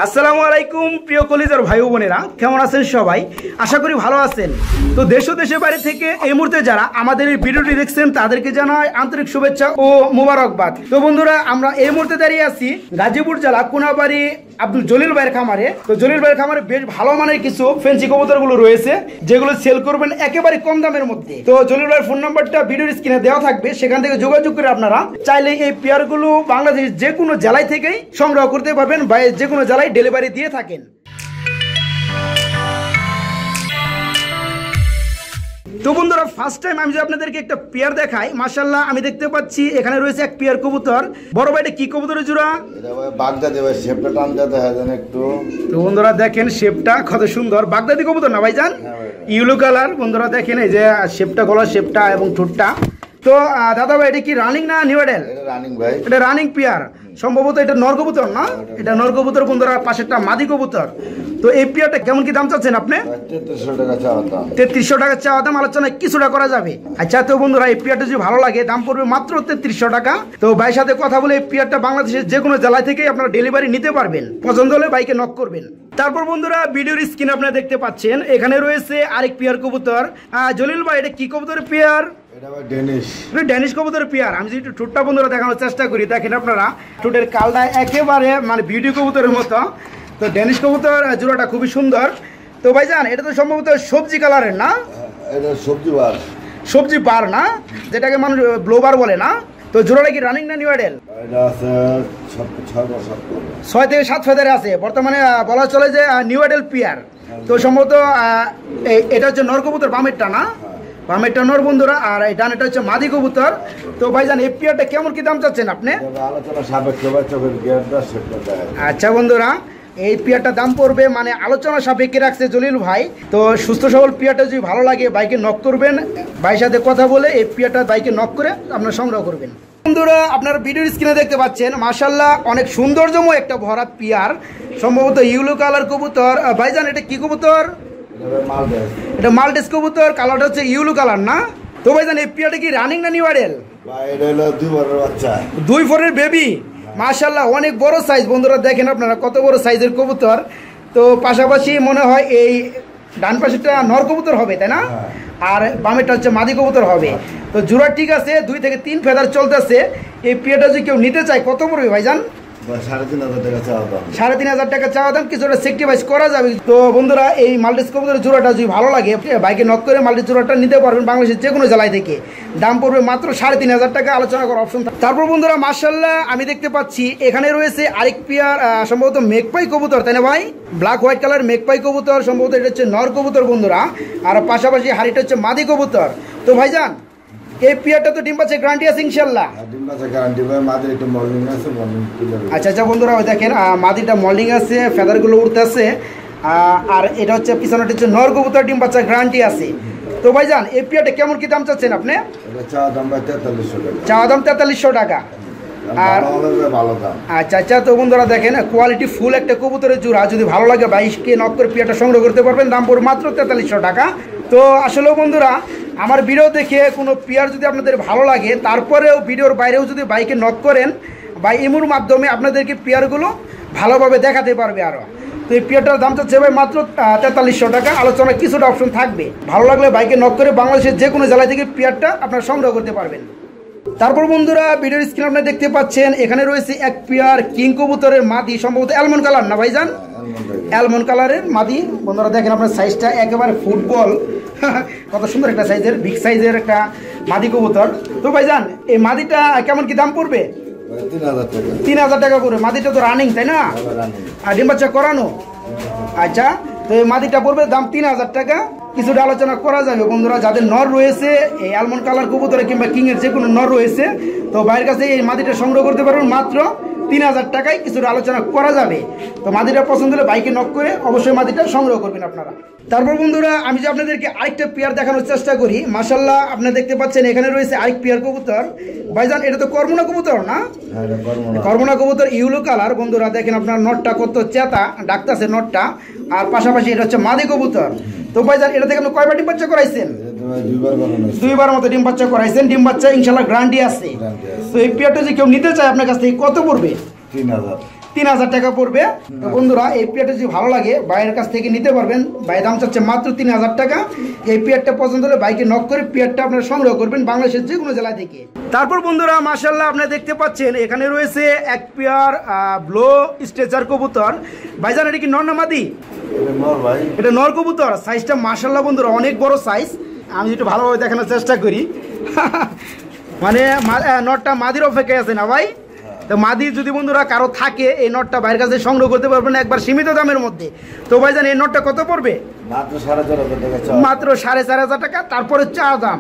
আসসালামু আলাইকুম প্রিয় কলিজার ভাই বোনেরা, কেমন আছেন সবাই? আশা করি ভালো আছেন। তো দেশ ও দেশের বাইরে থেকে এই মুহূর্তে যারা আমাদের এই ভিডিওটি দেখছেন তাদেরকে জানাই আন্তরিক শুভেচ্ছা ও মোবারকবাদ। তো বন্ধুরা, আমরা এই মুহূর্তে দাঁড়িয়ে আছি গাজীপুর জেলা কোনাবাড়ি আব্দুল জলিল ভাইয়ের খামারে। তো জলিল ভাইয়ের খামারে বেশ ভালো মানের কিছু ফেন্সি কবুতরগুলো রয়েছে যেগুলো সেল করবেন একেবারে কম দামের মধ্যে। তো জলিল ভাইয়ের ফোন নাম্বারটা ভিডিওর স্ক্রিনে দেওয়া থাকবে, সেখান থেকে যোগাযোগ করে আপনারা চাইলে এই পেয়ারগুলো বাংলাদেশ যে কোনো জেলায় থেকেই সংগ্রহ করতে পারবেন বা যে কোনো জেলায় ডেলিভারি দিয়ে থাকেন। তো বন্ধুরা, ফার্স্ট টাইম আমি যদি আপনাদেরকে একটা পেয়ার দেখাই, মাশাআল্লাহ আমি দেখতে পাচ্ছি এখানে রয়েছে এক পেয়ার কবুতর। বড় ভাই, এটা কি কবুতরের জোড়া? এটা ভাই বাগদাদি ভাই, শেপটা টানতে দেখা যায় একটু। তো বন্ধুরা দেখেন শেপটা কত সুন্দর, বাগদাদি কবুতর না ভাইজান? Yellow colour. বন্ধুরা দেখেন এই যে শেপটা, গলার শেপটা এবং ঠোঁটটা। তো দাদা ভাই, এটা কি রানিং না নিউ অ্যাডাল? এটা রানিং ভাই, এটা রানিং পেয়ার। সম্ভবত এটা নর কবুতর না? এটা নর কবুতর বন্ধুরা, পাশেরটা মাদি কবুতর। তো এই পেয়ারটা কেমন কি দাম চাচ্ছেন আপনি? 3300 টাকা চাওয়া দাম। 3300 টাকা চাওয়া দাম, আলোচনায় কিছুটা করা যাবে। আচ্ছা, তো বন্ধুরা এই পেয়ারটা যদি ভালো লাগে দাম পড়বে মাত্র 3300 টাকা। তো ভাইয়ের সাথে কথা বলে এই পেয়ারটা বাংলাদেশের যে কোনো জেলা থেকে আপনারা ডেলিভারি নিতে পারবেন। পছন্দ হলে বাইকে নক করবেন। তারপর বন্ধুরা, ভিডিওর স্ক্রিনে আপনারা দেখতে পাচ্ছেন এখানে রয়েছে আরেক পেয়ার কবুতর। জলিল ভাই, এটা কি কবুতরের পেয়ার? এটা ভাই ডেনিশ। ডেনিশ কবুতরের পেয়ার। আমি যদি একটু ঠোঁটটা বন্ধুরা দেখানোর চেষ্টা করি, দেখেন আপনারা ঠোঁটের কালটা একেবারে মানে বিউটি কবুতরের মতো। তো ডেনিশ কবুতর জোড়াটা খুবই সুন্দর। তো ভাইজান, এটা তো সম্ভবত সবজি কালারের না? এটা সবজি বার। সবজি বার না, যেটাকে মানুষ ব্লোবার বলে না? তো জোড়াটা কি রানিং না নিউ অ্যাডাল? এটা আছে 6 থেকে 7 ফেদারে আছে বর্তমানে, বলা চলে যে নিউ অ্যাডাল পেয়ার। তো সম্ভবত এটা হচ্ছে নর কবুতর, বামেরটা না? বামেরটা নর বন্ধুরা, আর এই ডানেরটা হচ্ছে মাদি কবুতর। তো ভাইজান এই পেয়ারটা কেমন কি দাম চাচ্ছেন আপনি? আলোচনা সাপেক্ষে ভাই, চোখের গিয়ারটা সেটটা দেয়। আচ্ছা বন্ধুরা, এই পেয়ারটার দাম পড়বে মানে আলোচনা সাপেক্ষে রাখছে জলিল ভাই। তো সুস্থ সবল পেয়ারটা যদি ভালো লাগে বাইকে নক করবেন, ভাইয়ের সাথে কথা বলে এই পেয়ারটা বাইকে নক করে আপনারা সংগ্রহ করবেন। বন্ধুরা, আপনারা ভিডিওর স্ক্রিনে দেখতে পাচ্ছেন মাশাআল্লাহ অনেক সৌন্দর্যময় একটা ভরা পেয়ার, সম্ভবত ইয়েলো কালার কবুতর। ভাইজান, এটা কি কবুতর? এটা মালটেস কবুতর, কালারটা হচ্ছে ইয়েলো কালার না? তো ভাইজান এই পেয়ারটা কি রানিং না নিউ অ্যাডাল? ভাই এটা হলো 2 বছরের বাচ্চা, 2 ফরের বেবি। মাশাআল্লাহ অনেক বড় সাইজ বন্ধুরা, দেখেন আপনারা কত বড় সাইজের কবুতর। তো পাশাপাশি মনে হয় এই ডান পাশেরটা নর কবুতর হবে, তাই না? আর বামেরটা হচ্ছে মাদি কবুতর হবে। তো জোড়া ঠিক আছে, 2 থেকে 3 ফেদার চলতেছে। এই পেয়ারটা যদি কেউ নিতে চায় কত পড়বে ভাইজান? 3500 টাকা চাওয়া দাম। 3500 টাকা চাওয়া দাম, কিছুটা সেক্রিফাইস করা যাবে। তো বন্ধুরা, এই মাল্টিস কবুতরের জোড়াটা যদি ভালো লাগে বাইকে নক করে মাল্টিস জোড়াটা নিতে পারবেন বাংলাদেশের যে কোনো জেলায় থেকে। দাম পড়বে মাত্র 3500 টাকা, আলোচনা করার অপশন। তারপর বন্ধুরা মাশাআল্লাহ আমি দেখতে পাচ্ছি এখানে রয়েছে আরেক পেয়ার, সম্ভবত মেঘপাই কবুতর, তাই না ভাই? ব্ল্যাক হোয়াইট কালার মেঘপাই কবুতর, সম্ভবত এটা হচ্ছে নর কবুতর বন্ধুরা, আর পাশাপাশি হাড়িটা হচ্ছে মাদি কবুতর। তো ভাইজান এই পেয়ারটা তো ডিম পাচ্ছে গ্যারান্টি আছে ইনশাআল্লাহ? ডিম পাচ্ছে গ্যারান্টি ভাই, মাদির একটু মল্ডিং আছে, মল্ডিং ক্লিয়ার। আচ্ছা বন্ধুরা, ওই দেখেন মাদিটা মল্ডিং আছে, ফেদারগুলো উঠতেছে, আর এটা হচ্ছে পিছনেটা হচ্ছে নর কবুতর, ডিম পাচ্ছে গ্যারান্টি আছে। তো ভাইজান এই পেয়ারটা কেমন কি দাম চাচ্ছেন আপনি? এটা চাওয়া দাম ভাই 4300 টাকা। চাওয়া দাম 4300 টাকা। আর ভালো দাম। আচ্ছা, তো বন্ধুরা দেখেন কোয়ালিটি ফুল একটা কবুতরের জোড়া, যদি ভালো লাগে 22কে নক করে পেয়ারটা সংগ্রহ করতে পারবেন। দাম পড়বে মাত্র 4300 টাকা। তো আসলে বন্ধুরা, আমার ভিডিও দেখে কোনো পেয়ার যদি আপনাদের ভালো লাগে, তারপরেও ভিডিওর বাইরেও যদি বাইকে নক করেন বা ইমোর মাধ্যমে আপনাদেরকে পেয়ারগুলো ভালোভাবে দেখাতে পারবে আরও। তো এই পেয়ারটার দাম চাচ্ছে ভাই মাত্র 4300 টাকা, আলোচনা কিছুটা অপশন থাকবে। ভালো লাগলে বাইকে নক করে বাংলাদেশের যে কোনো জেলা থেকে পেয়ারটা আপনারা সংগ্রহ করতে পারবেন। তারপর বন্ধুরা, ভিডিওর স্ক্রিনে আপনারা দেখতে পাচ্ছেন এখানে রয়েছে এক পেয়ার কিং কবুতরের মাদি, সম্ভবত অ্যালমন্ড কালার না ভাইজান? অ্যালমন্ড কালারের মাদি বন্ধুরা, দেখেন আপনার সাইজটা একেবারে ফুটবল, কত সুন্দর একটা সাইজের, বিগ সাইজের একটা মাদি কবুতর। তো ভাইজান এই মাদিটা কেমন কি দাম পড়বে? 3000 টাকা করে। মাদিটা তো রানিং, তাই না? আর ডিম বাচ্চা করানো। আচ্ছা, তো এই মাদিটা পড়বে দাম 3000 টাকা, কিছুটা আলোচনা করা যাবে বন্ধুরা। যাদের নর রয়েছে এই অ্যালমন্ড কালার কবুতরে কিংবা কিংয়ের যে কোনো নর রয়েছে, তো বাইরের কাছে এই মাদিটা সংগ্রহ করতে পারবেন মাত্র 3000 টাকায়, কিছুটা আলোচনা করা যাবে। তো মাদিটা পছন্দ হলে বাইকে নক করে অবশ্যই মাদিটা সংগ্রহ করবেন আপনারা। তারপর বন্ধুরা, আমি যে আপনাদেরকে আরেকটা পেয়ার দেখানোর চেষ্টা করি। মাশাআল্লাহ আপনারা দেখতে পাচ্ছেন এখানে রয়েছে আরেক পেয়ার কবুতর। ভাইজান এটা তো কর্মনা কবুতর না? কর্মনা কবুতর, ইয়েলো কালার বন্ধুরা, দেখেন আপনার নটটা কত চেতা ডাকতেছে নটটা, আর পাশাপাশি এটা হচ্ছে মাদি কবুতর। তো ভাইজান এটা থেকে আপনি কয়বার ডিম বাচ্চা করাইছেন? 2বার মতো ডিম বাচ্চা করাইছেন। ডিম বাচ্চা ইনশাআল্লাহ গ্যারান্টি আছে। তো এই পেয়ারটা যদি কেউ নিতে চায় আপনার কাছ থেকে কত পড়বে? 3000 3000 টাকা পড়বে। তো বন্ধুরা এই পেয়ারটা যদি ভালো লাগে ভাইয়ের কাছ থেকে নিতে পারবেন। ভাই দাম চাচ্ছে মাত্র 3000 টাকা। এই পেয়ারটা পছন্দ হলে বাইকে নক করে পেয়ারটা আপনারা সংগ্রহ করবেন বাংলাদেশের যে কোনো জেলা থেকে। তারপর বন্ধুরা মাশাআল্লাহ আপনারা দেখতে পাচ্ছেন এখানে রয়েছে এক পেয়ার ব্লো স্ট্রেচার কবুতর। ভাইজান এটা কি নর না মাদি? এটা নর কবুতর। সাইজটা মাশাআল্লাহ বন্ধুরা অনেক বড় সাইজ। আমি একটু ভালোভাবে দেখানোর চেষ্টা করি। মানে নটটা মাদির অপেক্ষায় আছে না ভাই? তো মাদি যদি বন্ধুরা কারো থাকে এই নটটা বাইরের কাছে সংগ্রহ করতে পারবেন একবার সীমিত দামের মধ্যে। তো ভাইজান এই নটটা কত পড়বে? মাত্র 4500 টাকা। তারপরে চা দাম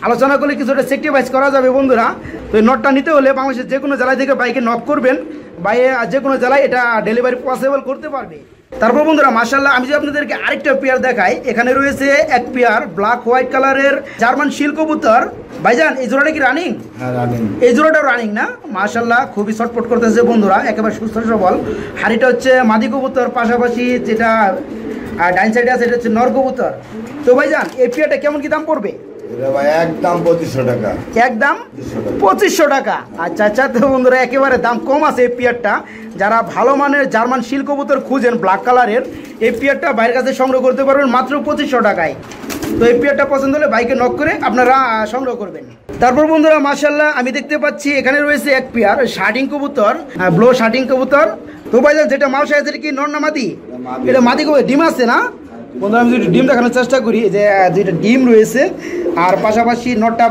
আলোচনা করলে কিছুটা সেক্রিফাইস করা যাবে বন্ধুরা। তো এই নটটা নিতে হলে বাংলাদেশের যে কোনো জেলায় থেকে বাইকে নক করবেন, বাইরে যে কোনো জেলায় এটা ডেলিভারি পসিবল করতে পারবে। তারপর বন্ধুরা মাশাআল্লাহ আমি যদি আপনাদেরকে আরেকটা পেয়ার দেখাই, এখানে রয়েছে এক পেয়ার ব্ল্যাক হোয়াইট কালারের জার্মান শিল কবুতর। ভাইজান এই জোড়াটা কি রানিং? এই জোড়াটা রানিং না? মাশাআল্লাহ খুবই ছটফট করতেছে বন্ধুরা, একেবারে সুস্থ সবল। হাড়িটা হচ্ছে মাদি কবুতর, পাশাপাশি যেটা ডাইন সাইডে আছে এটা হচ্ছে নর কবুতর। তো ভাইজান এই পেয়ারটা কেমন কি দাম পড়বে? একদম 2500 টাকা। একদম 2500 টাকা। আচ্ছা আচ্ছা। তো বন্ধুরা একেবারে দাম কম আছে এই পেয়ারটা। যারা ভালো মানের জার্মান শিল কবুতর খুঁজেন ব্ল্যাক কালারের, এই পেয়ারটা বাইরের কাছে সংগ্রহ করতে পারবেন মাত্র 2500 টাকায়। তো এই পেয়ারটা পছন্দ হলে বাইকে নক করে আপনারা সংগ্রহ করবেন। তারপর বন্ধুরা মাশাআল্লাহ আমি দেখতে পাচ্ছি এখানে রয়েছে এক পেয়ার শার্টিং কবুতর, ব্লো শার্টিং কবুতর। তো ভাইজান যেটা মাল সাইজ এটা কি নর না মাদি? এটা মাদি কবুতর। ডিম আছে না বন্ধুরা? আমি যদি ডিম দেখানোর চেষ্টা করি, যে দুইটা ডিম রয়েছে আর পাশাপাশি নটটা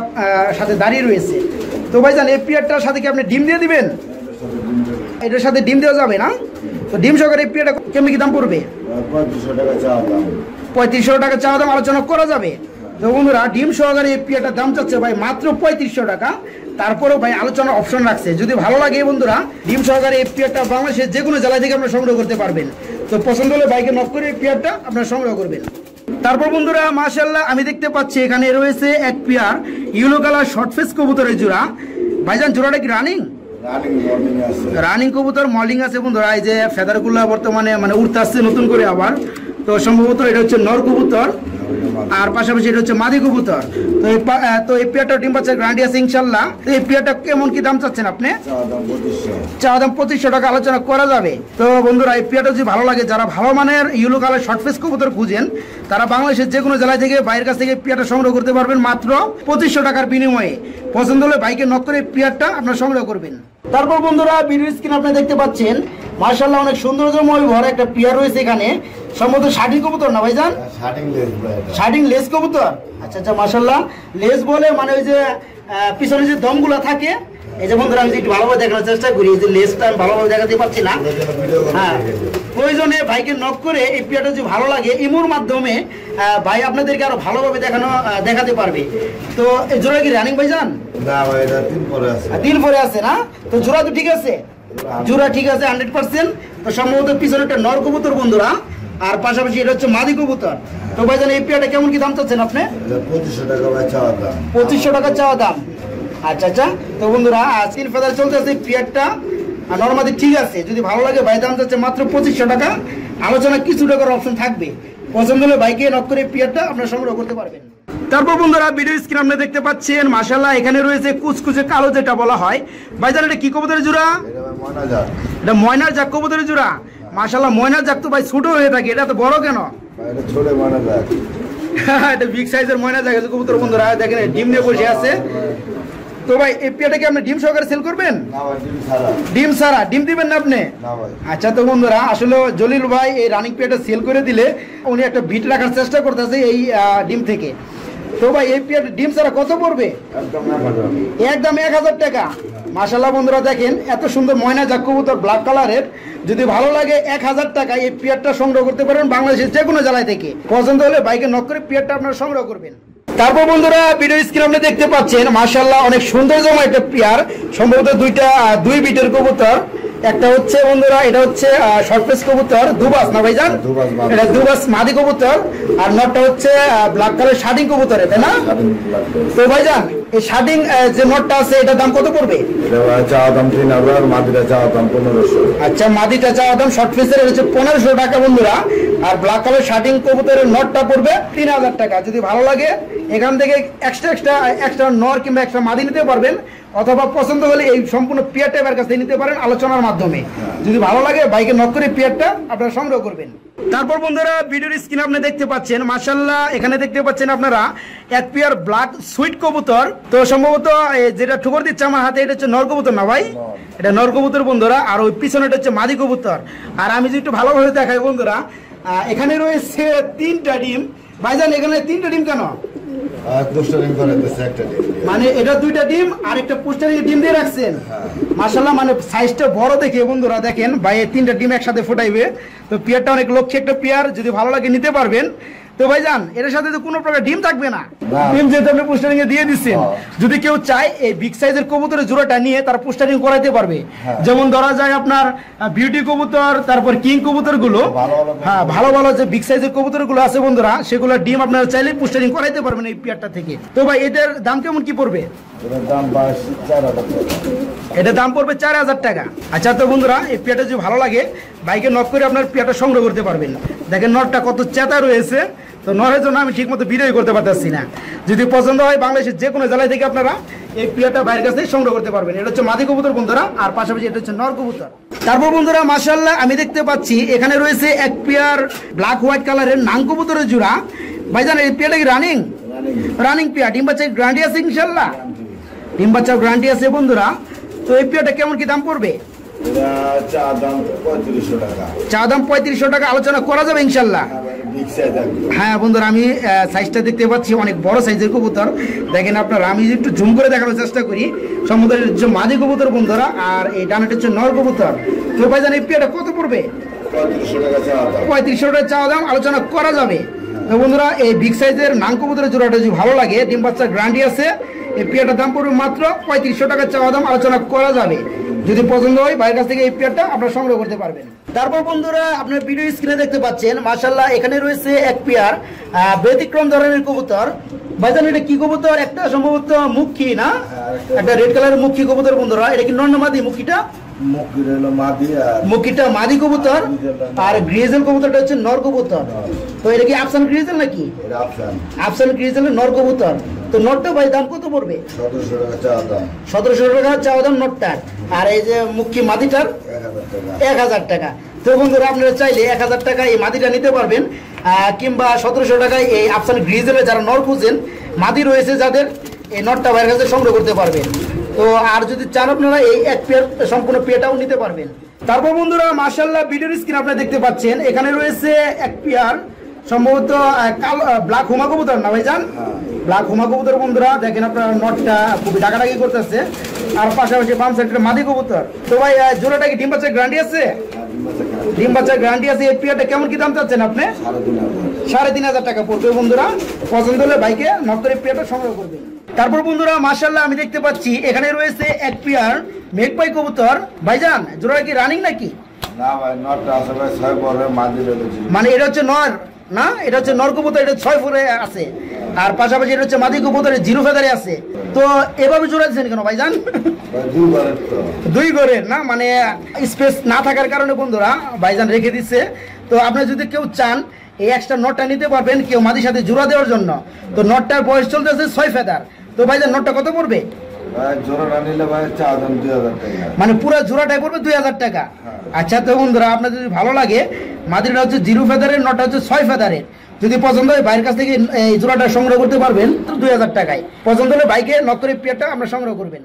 সাথে দাঁড়িয়ে রয়েছে। তো ভাইজান এই পেয়ারটার সাথে কি আপনি ডিম দিয়ে দিবেন? এটার সাথে ডিম দেওয়া যাবে না? তো ডিম সহকারে এই পেয়ারটা কেমনি কি দাম পড়বে? 3500 টাকা চাওয়া দাম, আলোচনা করা যাবে। তো বন্ধুরা ডিম সহকারে এই পেয়ারটার দাম চাচ্ছে ভাই মাত্র 3500 টাকা। তারপরেও ভাই আলোচনার অপশন রাখছে, যদি ভালো লাগে বন্ধুরা ডিম সহকারে এই পেয়ারটা বাংলাদেশের যে কোনো জেলা থেকে আপনারা সংগ্রহ করতে পারবেন। তো পছন্দ হলে বাইকে নক করে এই পেয়ারটা আপনারা সংগ্রহ করবেন। তারপর বন্ধুরা মাশাআল্লাহ আমি দেখতে পাচ্ছি এখানে রয়েছে এক pair yellow colour short face কবুতরের জোড়া। ভাইজান জোড়াটা কি রানিং? রানিং কবুতর, মর্নিং আছে বন্ধুরা। এই যে ফেদারগুলো বর্তমানে মানে উঠতে আসছে নতুন করে আবার। তো সম্ভবত এটা হচ্ছে নর কবুতর আর পাশাপাশি এটা হচ্ছে মাদি কবুতর। তো এই পেয়ারটা ডিম বাচ্চার গ্যারান্টি আছে ইনশাল্লাহ। তো এই পেয়ারটা কেমন কি দাম চাচ্ছেন আপনি? চা দাম 2500 টাকা, আলোচনা করা যাবে। তো বন্ধুরা এই পেয়ারটা যদি ভালো লাগে, যারা ভালো মানের ইয়েলো কালার শর্ট ফেস কবুতর খুঁজেন, তারা বাংলাদেশের যে কোনো জেলা থেকে বাইরের কাছ থেকে পেয়ারটা সংগ্রহ করতে পারবেন মাত্র 2500 টাকার বিনিময়ে। পছন্দ হলে বাইকে নক করে পেয়ারটা আপনারা সংগ্রহ করবেন। তারপর বন্ধুরা ভিডিও স্ক্রিন আপনারা দেখতে পাচ্ছেন মাশাআল্লাহ অনেক সৌন্দর্যময় ভরা একটা পেয়ার রয়েছে এখানে। সম্ভবত শার্টিং কবুতর না ভাইজান? শার্টিং লেস কবুতর। আচ্ছা আচ্ছা মাশাআল্লাহ। লেস বলে মানে ওই যে পিছনে যে দমগুলো থাকে। এই যে বন্ধুরা আমি একটু ভালোভাবে দেখানোর চেষ্টা করি, এই যে লেসটা আমি ভালোভাবে দেখাতে পারছি না। হ্যাঁ, প্রয়োজনে ভাইকে নক করে এই পেয়ারটা যদি ভালো লাগে ইমোর মাধ্যমে ভাই আপনাদেরকে আরো ভালোভাবে দেখাতে পারবে। তো এই জোড়া কি রানিং ভাইজান? না ভাই, এটা 3 পরে আছে। 3 পরে আছে না? তো জোড়া তো ঠিক আছে, জোড়া ঠিক আছে 100%। তো সম্ভবত পিছনে একটা নর কবুতর বন্ধুরা, আর পাশাপাশি এটা হচ্ছে মাদি কবুতর। তো ভাইজান এই পেয়ারটা কেমন কি দাম চাচ্ছেন আপনি? 2500 টাকা ভাই চাওয়া দাম। 2500 টাকা চাওয়া দাম। আচ্ছা আচ্ছা। তো বন্ধুরা 3 ফেদার চলতেছে পেয়ারটা নরমাদি ঠিক আছে। যদি ভালো লাগে ভাই দাম চাচ্ছে মাত্র 2500 টাকা, আলোচনা কিছু টাকার অপশন থাকবে। পছন্দ হলে বাইকে নক করে পেয়ারটা আপনারা সংগ্রহ করতে পারবেন। তারপর বন্ধুরা ভিডিও স্ক্রিন আপনি দেখতে পাচ্ছেন মাশাআল্লাহ এখানে রয়েছে কুচকুচে কালো যেটা বলা হয়। ভাইজান এটা কি কবুতরের জোড়া? এটা ময়নার জাক কবুতরের জোড়া। মাশাআল্লাহ ময়নার জাক তো ভাই ছোট হয়ে থাকে, এটা তো বড় কেন? এটা ছোট ময়না জাক। এটা বিগ সাইজের ময়না জাক কবুতর বন্ধুরা, দেখেন ডিম নিয়ে বসে আছে। তো ভাই এই পেয়ারটাকে আপনি ডিম সহকারে সেল করবেন? না ভাই, ডিম ছাড়া। ডিম ছাড়া? ডিম দিবেন না আপনি? না ভাই। আচ্ছা। তো বন্ধুরা আসলে জলিল ভাই এই রানিং পেয়ারটা সেল করে দিলে উনি একটা বিট রাখার চেষ্টা করতেছে এই ডিম থেকে। তো ভাই এই পেয়ার ডিম ছাড়া কত পড়বে? একদম 1000 টাকা। মাশাআল্লাহ বন্ধুরা দেখেন এত সুন্দর ময়না জাক কবুতর ব্ল্যাক কালারের, যদি ভালো লাগে 1000 টাকা এই পেয়ারটা সংগ্রহ করতে পারেন বাংলাদেশের যে কোনো জেলায় থেকে। পছন্দ হলে বাইকে নক করে পেয়ারটা আপনারা সংগ্রহ করবেন। তারপর বন্ধুরা ভিডিও স্ক্রিনে আপনি দেখতে পাচ্ছেন মাশাআল্লাহ অনেক সৌন্দর্যময় একটা পেয়ার। সম্ভবত দুই বিটের কবুতর। একটা হচ্ছে বন্ধুরা এটা হচ্ছে শর্ট ফেস কবুতর, দুবাস না ভাইজান? এটা দুবাস মাদি কবুতর, আর নটটা হচ্ছে ব্ল্যাক কালার শার্টিং কবুতর, তাই না? তো ভাইজান এই শার্টিং যে নটটা আছে এটার দাম কত পড়বে? চাওয়া দাম 3000, মাদিটা চাওয়া দাম 1500। আচ্ছা, মাদিটা চাওয়া দাম শর্ট ফেসের হচ্ছে 1500 টাকা বন্ধুরা। আর ব্ল্যাক কালার শার্টিং কবুতরের নটটা পড়বে 3000 টাকা। যদি ভালো লাগে এখান থেকে এক্সট্রা নর কিংবা এক্সট্রা মাদি নিতে পারবেন, অথবা পছন্দ হলে এই সম্পূর্ণ পেয়ারটা এবার কাছে নিতে পারেন আলোচনার মাধ্যমে। যদি ভালো লাগে বাইকে নক করে পেয়ারটা আপনারা সংগ্রহ করবেন। তারপর বন্ধুরা ভিডিওর স্ক্রিনে আপনি দেখতে পাচ্ছেন মাশাআল্লাহ, এখানে দেখতে পাচ্ছেন আপনারা এক পেয়ার ব্ল্যাক সুইট কবুতর। তো সম্ভবত যেটা ঠুকর দিচ্ছে আমার হাতে, এটা হচ্ছে নর কবুতর না ভাই? এটা নর কবুতর বন্ধুরা, আর ওই পিছনেটা হচ্ছে মাদি কবুতর। আর আমি যদি একটু ভালোভাবে দেখাই বন্ধুরা, এখানে রয়েছে 3টা ডিম। ভাইজান এখানে 3টা ডিম কেন? মানে এটা 2টা ডিম আর একটা পোস্টারিং ডিম দিয়ে রাখছেন। মাশাআল্লাহ, মানে সাইজটা বড় দেখে বন্ধুরা দেখেন ভাই 3টা ডিম একসাথে ফুটাইবে। তো পেয়ারটা অনেক লক্ষ্যে একটা পেয়ার, যদি ভালো লাগে নিতে পারবেন। তো ভাইজান এর সাথে তো কোনো প্রকার ডিম থাকবে না, ডিম যেহেতু আপনি পোস্টারিং এ দিয়ে দিচ্ছেন। যদি কেউ চায় এই বিগ সাইজের কবুতরের জোড়াটা নিয়ে তার পোস্টারিং করাইতে পারবে। যেমন ধরা যায় আপনার বিউটি কবুতর, তারপর কিং কবুতর গুলো, হ্যাঁ ভালো ভালো যে বিগ সাইজের কবুতর গুলো আছে বন্ধুরা, সেগুলো ডিম আপনারা চাইলে পোস্টারিং করাইতে পারবেন এই পেয়ারটা থেকে। তো ভাই এটার দাম কেমন কি পড়বে? এটার দাম পড়বে 4000 টাকা। আচ্ছা তো বন্ধুরা এই পেয়ারটা যদি ভালো লাগে বাইকে নক করে আপনার পেয়ারটা সংগ্রহ করতে পারবেন। দেখেন নটটা কত চেতা রয়েছে। তো নরের জন্য আমি ঠিক মতো ভিডিও করতে পারতেছি না। যদি পছন্দ হয় বাংলাদেশের যে কোনো জেলায় থেকে আপনারা এই পেয়ারটা বাইরের কাছ থেকে সংগ্রহ করতে পারবেন। এটা হচ্ছে মাদি কবুতর বন্ধুরা, আর পাশাপাশি এটা হচ্ছে নর কবুতর। তারপর বন্ধুরা মাশাআল্লাহ আমি দেখতে পাচ্ছি এখানে রয়েছে এক পেয়ার ব্ল্যাক হোয়াইট কালারের নাং কবুতরের জোড়া। ভাইজান এই পেয়ারটা কি রানিং পেয়ার? ডিম বাচ্চার গ্যারান্টি আছে ইনশাআল্লাহ? ডিম বাচ্চার গ্যারান্টি আছে বন্ধুরা। তো এই পেয়ারটা কেমন কি দাম পড়বে? চা দাম 3500 টাকা। চা দাম 3500 টাকা, আলোচনা করা যাবে ইনশাআল্লাহ। হ্যাঁ বন্ধুরা আমি সাইজটা দেখতে পাচ্ছি অনেক বড় সাইজের কবুতর। দেখেন আপনারা, আমি একটু জুম করে দেখানোর চেষ্টা করি। সমুদ্রের হচ্ছে মাঝি কবুতর বন্ধুরা, আর এই ডানাটা হচ্ছে নর কবুতর। তো ভাইজান এই পেয়ারটা কত পড়বে? 3500 টাকা চা দাম, আলোচনা করা যাবে। তো বন্ধুরা এই বিগ সাইজের নাং কবুতরের জোড়াটা যদি ভালো লাগে, ডিম বাচ্চার গ্যারান্টি আছে, এই পেয়ারটার দাম পড়বে মাত্র 3500 টাকা চাওয়া দাম, আলোচনা করা যাবে। যদি পছন্দ হয় বাইরের কাছ থেকে এই পেয়ারটা আপনারা সংগ্রহ করতে পারবেন। তারপর বন্ধুরা আপনার ভিডিও স্ক্রিনে দেখতে পাচ্ছেন মাশাআল্লাহ এখানে রয়েছে এক পেয়ার ব্যতিক্রম ধরনের কবুতর। ভাইজান এটা কি কবুতর? একটা সম্ভবত মুখী না, একটা রেড কালারের মুখী কবুতর বন্ধুরা। এটা কি নর না মাদি? মুখীটা মুখীটা মাদি কবুতর, আর গ্রিজেল কবুতরটা হচ্ছে নর কবুতর। তো এটা কি আফসান গ্রিজেল নাকি? আফসান গ্রিজেলের নর কবুতর। তো নটটা ভাই দাম কত পড়বে? 1700 টাকা চাওয়া দাম নটটার। আর এই যে মুখী মাদিটার 1000 টাকা। তো বন্ধুরা আপনারা চাইলে 1000 টাকা এই মাদিটা নিতে পারবেন, কিংবা 1700 টাকায় এই আফসান গ্রিজেলের যারা নর খুঁজেন, মাদি রয়েছে যাদের, এই নটটা বাইরের কাছে সংগ্রহ করতে পারবেন। তো আর যদি চান আপনারা এই এক পেয়ার সম্পূর্ণ পেয়ারটাও নিতে পারবেন। তারপর বন্ধুরা মাশাআল্লাহ ভিডিওর স্ক্রিন আপনারা দেখতে পাচ্ছেন এখানে রয়েছে এক পেয়ার সম্ভবত ব্ল্যাক হুমা কবুতর না ভাইজান? ব্ল্যাক হুমা কবুতর বন্ধুরা, দেখেন আপনার নটটা খুবই ডাকাডাকি করতেছে, আর পাশাপাশি বাম সাইডের মাদি কবুতর। তো ভাই জোড়াটা কি ডিম বাচ্চার গ্যারান্টি আছে? ডিম বাচ্চার গ্যারান্টি আছে। এই পেয়ারটা কেমন কি দাম চাচ্ছেন আপনি? 3500 টাকা পড়বে বন্ধুরা। পছন্দ হলে বাইকে নক করে পেয়ারটা সংগ্রহ করবেন। তারপর বন্ধুরা মাশাআল্লাহ আমি দেখতে পাচ্ছি এখানে রয়েছে এক পেয়ার মেঘপাই কবুতর। ভাইজান জোড়াটা কি রানিং নাকি? না ভাই, নটটা আছে ভাই 6 পরে মাদি রয়েছে। মানে এটা হচ্ছে নর না, এটা হচ্ছে নর কবুতর, এটা 6 ফুটে আছে, আর পাশাপাশি এটা হচ্ছে মাদি কবুতর 0 ফেদারে আছে। তো এভাবে জোড়া দিচ্ছেন কেন ভাইজান? 2 ঘরের না, মানে স্পেস না থাকার কারণে বন্ধুরা ভাইজান রেখে দিচ্ছে। তো আপনারা যদি কেউ চান এই এক্সট্রা নটটা নিতে পারবেন কেউ মাদির সাথে জোড়া দেওয়ার জন্য। তো নটটার বয়স চলতেছে 6 ফেদার। তো ভাইজান নটটা কত পড়বে? মানে পুরো জোড়াটাই পড়বে 2000 টাকা। আচ্ছা তো বন্ধুরা আপনার যদি ভালো লাগে, মাদিটা হচ্ছে 0 ফেদারের, নটটা হচ্ছে 6 ফেদারের। যদি পছন্দ হয় বাইরের কাছ থেকে এই জোড়াটা সংগ্রহ করতে পারবেন 2000 টাকায়। পছন্দ হলে বাইকে নক করে পেয়ারটা আমরা সংগ্রহ করবেন।